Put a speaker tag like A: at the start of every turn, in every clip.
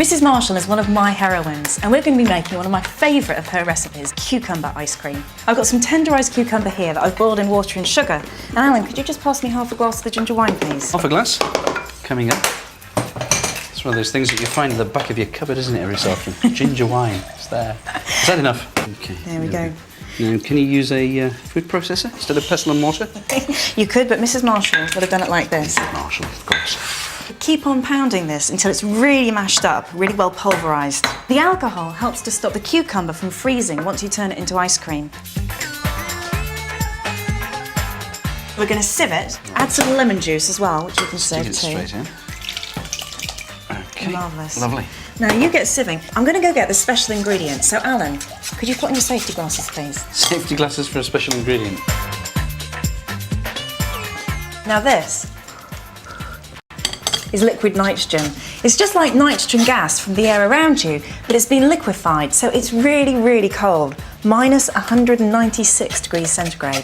A: Mrs. Marshall is one of my heroines, and we're going to be making one of my favourite of her recipes, cucumber ice cream. I've got some tenderised cucumber here that I've boiled in water and sugar. And Alan, could you just pass me half a glass of the ginger wine, please?
B: Half a glass. Coming up. It's one of those things that you find in the back of your cupboard, isn't it, every so often? Ginger wine. It's there. Is that enough? Okay.
A: There we go.
B: Now, can you use a food processor instead of pestle and mortar?
A: You could, but Mrs. Marshall would have done it like this.
B: Marshall, of course.
A: Keep on pounding this until it's really mashed up, really well pulverised. The alcohol helps to stop the cucumber from freezing once you turn it into ice cream. We're going to sieve it, add some lemon juice as well, which you can serve too.
B: Stick it straight in. Okay.
A: Marvellous.
B: Lovely.
A: Now you get sieving. I'm going to go get the special ingredient. So Alan, could you put on your safety glasses, please?
B: Safety glasses for a special ingredient.
A: Now this is liquid nitrogen. It's just like nitrogen gas from the air around you, but it's been liquefied, so it's really, really cold. Minus 196 degrees centigrade.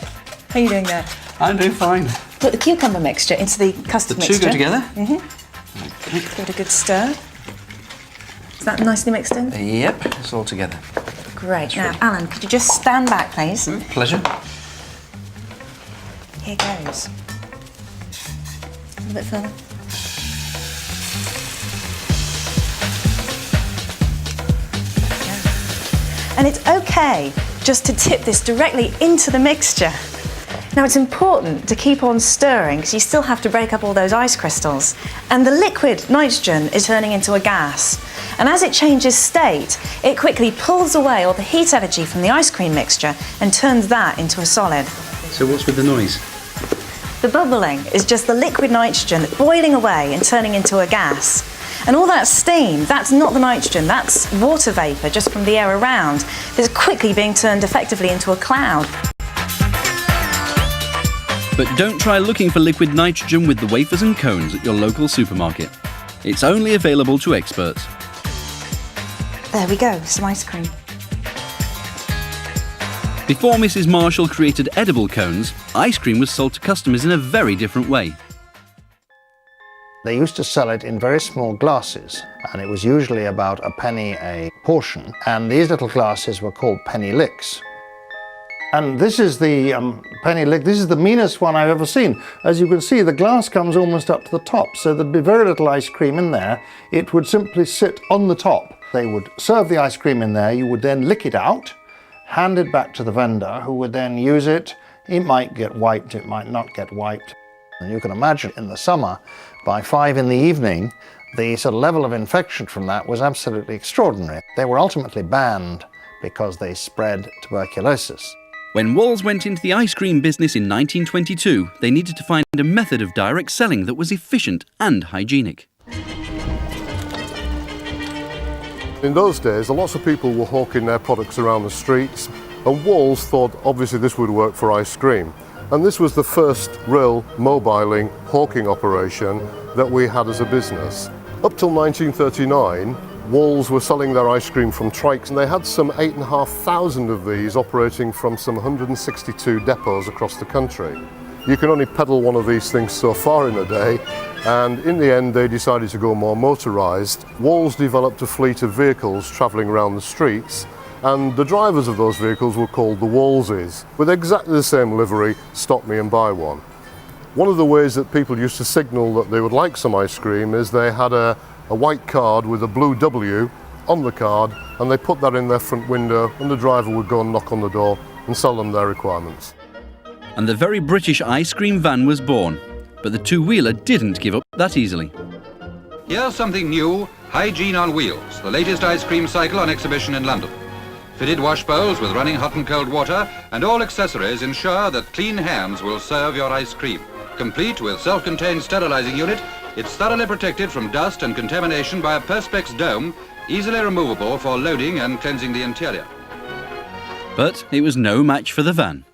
A: How are you doing there?
B: I'm doing fine.
A: Put the cucumber mixture into the custard mixture.
B: The two go together?
A: Mm-hmm. Okay. Give it a good stir. Is that nicely mixed in?
B: Yep, it's all together.
A: Great. Now, Alan, could you just stand back, please?
B: Pleasure.
A: Here goes. A little bit further. And it's okay just to tip this directly into the mixture. Now it's important to keep on stirring because you still have to break up all those ice crystals. And the liquid nitrogen is turning into a gas. And as it changes state, it quickly pulls away all the heat energy from the ice cream mixture and turns that into a solid.
B: So what's with the noise?
A: The bubbling is just the liquid nitrogen boiling away and turning into a gas. And all that steam, that's not the nitrogen, that's water vapour just from the air around that's quickly being turned effectively into a cloud.
C: But don't try looking for liquid nitrogen with the wafers and cones at your local supermarket. It's only available to experts.
A: There we go, some ice cream.
C: Before Mrs. Marshall created edible cones, ice cream was sold to customers in a very different way.
D: They used to sell it in very small glasses, and it was usually about a penny a portion, and these little glasses were called penny licks. And this is the penny lick. This is the meanest one I've ever seen. As you can see, the glass comes almost up to the top, so there'd be very little ice cream in there. It would simply sit on the top. They would serve the ice cream in there. You would then lick it out, hand it back to the vendor, who would then use it. It might get wiped, it might not get wiped. And you can imagine in the summer, by 5 in the evening, the sort of level of infection from that was absolutely extraordinary. They were ultimately banned because they spread tuberculosis.
C: When Walls went into the ice cream business in 1922, they needed to find a method of direct selling that was efficient and hygienic.
E: In those days, lots of people were hawking their products around the streets, and Walls thought obviously this would work for ice cream. And this was the first real mobiling hawking operation that we had as a business. Up till 1939, Walls were selling their ice cream from trikes, and they had some 8,500 of these operating from some 162 depots across the country. You can only pedal one of these things so far in a day, and in the end they decided to go more motorised. Walls developed a fleet of vehicles travelling around the streets, and the drivers of those vehicles were called the Wallsies, with exactly the same livery, stop me and buy one. One of the ways that people used to signal that they would like some ice cream is they had a white card with a blue W on the card, and they put that in their front window, and the driver would go and knock on the door and sell them their requirements.
C: And the very British ice cream van was born. But the two-wheeler didn't give up that easily.
F: Here's something new, Hygiene on Wheels, the latest ice cream cycle on exhibition in London. Fitted wash bowls with running hot and cold water, and all accessories ensure that clean hands will serve your ice cream. Complete with self-contained sterilizing unit, it's thoroughly protected from dust and contamination by a Perspex dome, easily removable for loading and cleansing the interior.
C: But it was no match for the van.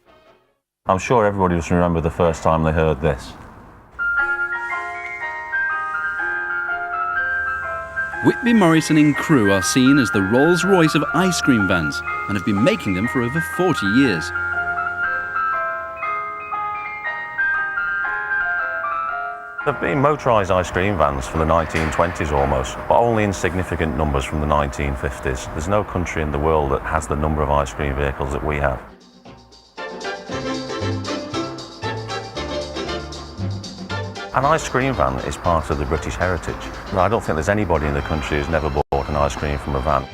G: I'm sure everybody just remember the first time they heard this.
C: Whitby Morrison & Crew are seen as the Rolls-Royce of ice cream vans and have been making them for over 40 years.
G: There have been motorised ice cream vans from the 1920s almost, but only in significant numbers from the 1950s. There's no country in the world that has the number of ice cream vehicles that we have. An ice cream van is part of the British heritage. I don't think there's anybody in the country who's never bought an ice cream from a van.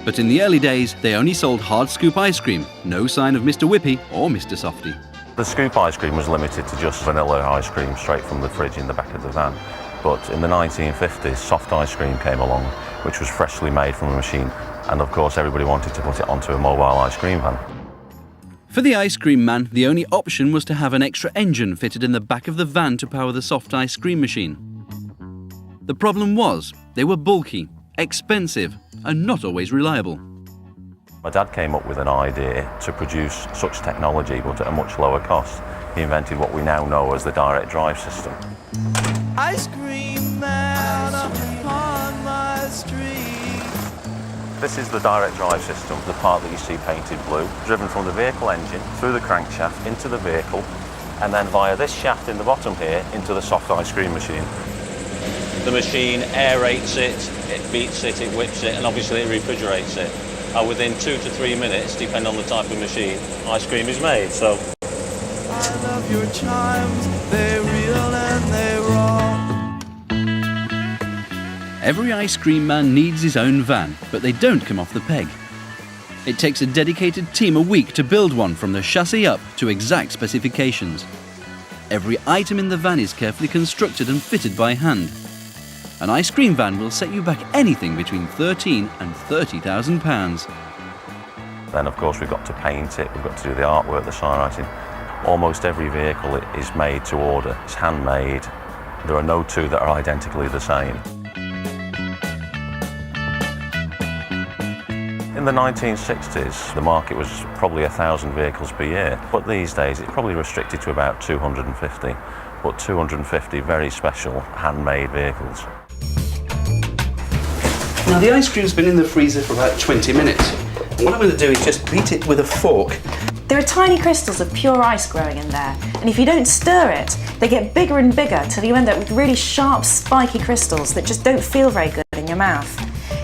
C: But in the early days, they only sold hard scoop ice cream. No sign of Mr. Whippy or Mr. Softy.
G: The scoop ice cream was limited to just vanilla ice cream straight from the fridge in the back of the van. But in the 1950s, soft ice cream came along, which was freshly made from a machine. And of course, everybody wanted to put it onto a mobile ice cream van.
C: For the ice cream man, the only option was to have an extra engine fitted in the back of the van to power the soft ice cream machine. The problem was, they were bulky, expensive, and not always reliable.
G: My dad came up with an idea to produce such technology, but at a much lower cost. He invented what we now know as the direct drive system.
H: Ice cream man upon my street.
G: This is the direct drive system, the part that you see painted blue, driven from the vehicle engine through the crankshaft into the vehicle, and then via this shaft in the bottom here into the soft ice cream machine.
I: The machine aerates it beats it, it whips it, and obviously it refrigerates it. Within 2 to 3 minutes, depending on the type of machine, ice cream is made. So,
H: I love your chimes, they're real and they're raw.
C: Every ice cream man needs his own van, but they don't come off the peg. It takes a dedicated team a week to build one from the chassis up to exact specifications. Every item in the van is carefully constructed and fitted by hand. An ice cream van will set you back anything between £13,000 and £30,000.
G: Then of course we've got to paint it, we've got to do the artwork, the sign writing. Almost every vehicle is made to order, it's handmade. There are no two that are identically the same. In the 1960s, the market was probably 1,000 vehicles per year, but these days it's probably restricted to about 250, but 250 very special handmade vehicles.
B: Now the ice cream's been in the freezer for about 20 minutes. And what I'm going to do is just beat it with a fork.
A: There are tiny crystals of pure ice growing in there, and if you don't stir it, they get bigger and bigger till you end up with really sharp, spiky crystals that just don't feel very good in your mouth.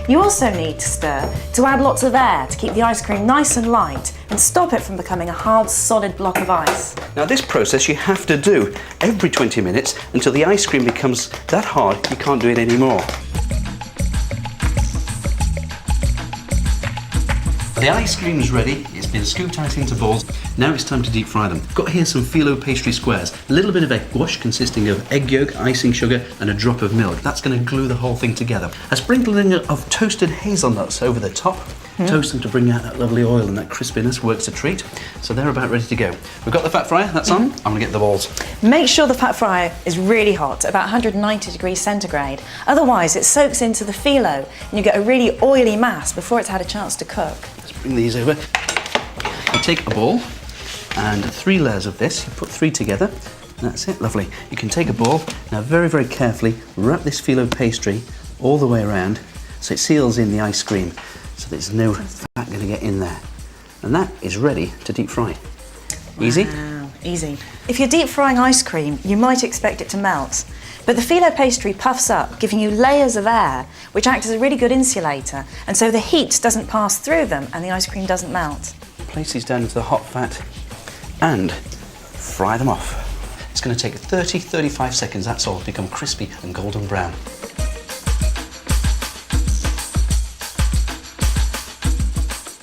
A: You also need to stir to add lots of air to keep the ice cream nice and light and stop it from becoming a hard, solid block of ice.
B: Now this process you have to do every 20 minutes until the ice cream becomes that hard you can't do it anymore. The ice cream's ready, it's been scooped out into balls. Now it's time to deep fry them. I've got here some phyllo pastry squares, a little bit of egg wash consisting of egg yolk, icing sugar and a drop of milk. That's going to glue the whole thing together. A sprinkling of toasted hazelnuts over the top. Toast them to bring out that lovely oil and that crispiness, works a treat. So they're about ready to go. We've got the fat fryer, that's on. I'm going to get the balls.
A: Make sure the fat fryer is really hot, about 190 degrees centigrade. Otherwise it soaks into the phyllo and you get a really oily mass before it's had a chance to cook.
B: Let's bring these over. You take a ball and 3 layers of this, you put 3 together. That's it, lovely. You can take a ball, now very, very carefully wrap this phyllo pastry all the way around so it seals in the ice cream so there's no fat going to get in there. And that is ready to deep fry. Easy?
A: Wow, easy. If you're deep frying ice cream, you might expect it to melt. But the phyllo pastry puffs up, giving you layers of air, which act as a really good insulator, and so the heat doesn't pass through them and the ice cream doesn't melt.
B: Place these down into the hot fat and fry them off. It's going to take 30-35 seconds, that's all, to become crispy and golden brown.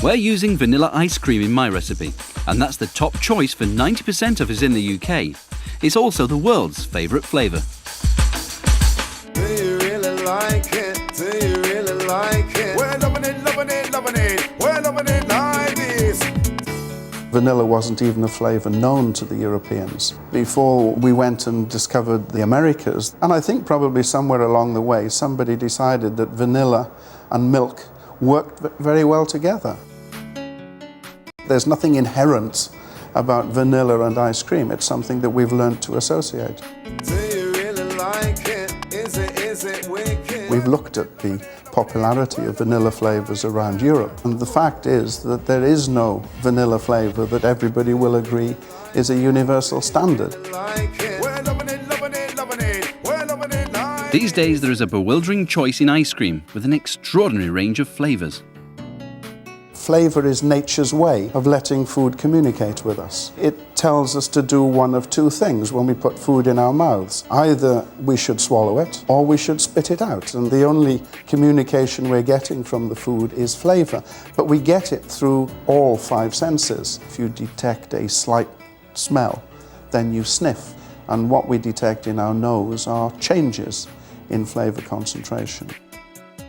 C: We're using vanilla ice cream in my recipe, and that's the top choice for 90% of us in the UK. It's also the world's favourite flavour.
H: Do you really like it? Do you really like it? We're loving it, loving it, loving it. We're loving it like this.
J: Vanilla wasn't even a flavour known to the Europeans before we went and discovered the Americas. And I think probably somewhere along the way somebody decided that vanilla and milk worked very well together. There's nothing inherent about vanilla and ice cream. It's something that we've learned to associate.
H: Do you really like it? Is it wicked?
J: We've looked at the popularity of vanilla flavours around Europe, and the fact is that there is no vanilla flavour that everybody will agree is a universal standard.
H: Like it. We're loving it, loving it, loving it. loving it, we're loving it like
C: These days there is a bewildering choice in ice cream with an extraordinary range of flavours.
J: Flavour is nature's way of letting food communicate with us. It tells us to do one of two things when we put food in our mouths. Either we should swallow it or we should spit it out. And the only communication we're getting from the food is flavour. But we get it through all five senses. If you detect a slight smell, then you sniff. And what we detect in our nose are changes in flavour concentration.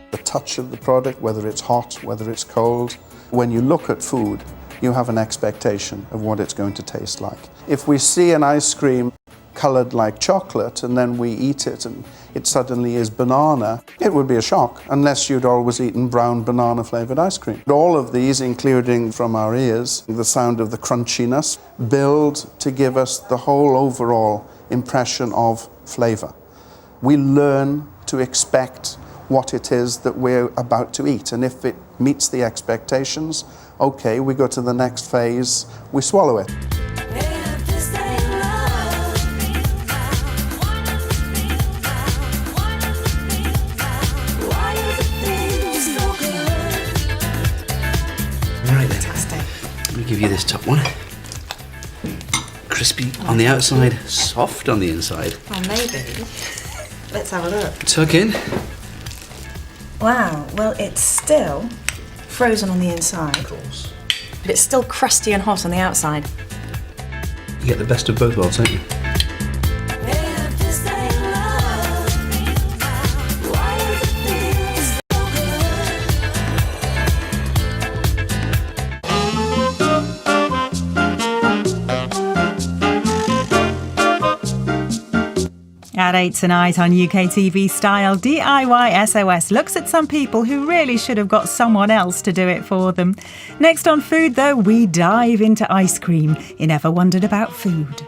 J: The touch of the product, whether it's hot, whether it's cold. When you look at food, you have an expectation of what it's going to taste like. If we see an ice cream coloured like chocolate and then we eat it and it suddenly is banana, it would be a shock unless you'd always eaten brown banana flavoured ice cream. All of these, including from our ears, the sound of the crunchiness, build to give us the whole overall impression of flavour. We learn to expect what it is that we're about to eat, and if it meets the expectations, okay, we go to the next phase, we swallow it.
B: Right then, let me give you this top one. Crispy on the outside, soft on the inside.
A: Well, maybe. Let's have a look.
B: Tuck in.
A: Wow, well, it's still frozen on the inside.
B: Of course.
A: But it's still crusty and hot on the outside.
B: You get the best of both worlds, don't you?
K: At 8 tonight on UK TV Style, DIY SOS looks at some people who really should have got someone else to do it for them. Next on Food, though, we dive into ice cream. You never wondered about food.